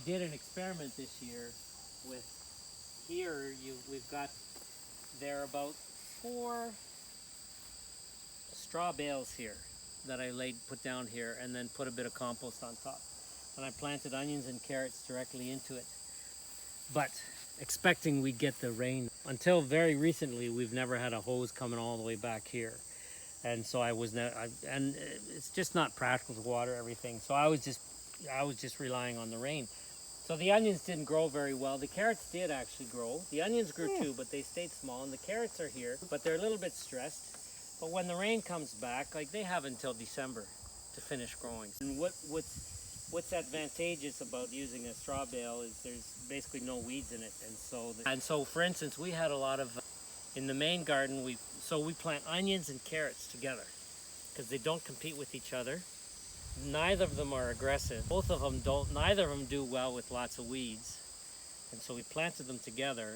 did an experiment this year with here. We've got there about 4 straw bales here that I put down here, and then put a bit of compost on top. And I planted onions and carrots directly into it, but expecting we'd get the rain. Until very recently, we've never had a hose coming all the way back here, and so and it's just not practical to water everything. So I was just relying on the rain. So the onions didn't grow very well. The carrots did actually grow. The onions grew too, but they stayed small. And the carrots are here, but they're a little bit stressed. But when the rain comes back, like they have until December to finish growing. And what's advantageous about using a straw bale is there's basically no weeds in it. And so for instance, we had a lot of, in the main garden, we plant onions and carrots together because they don't compete with each other. Neither of them are aggressive. Both of them don't, neither of them do well with lots of weeds. And so we planted them together.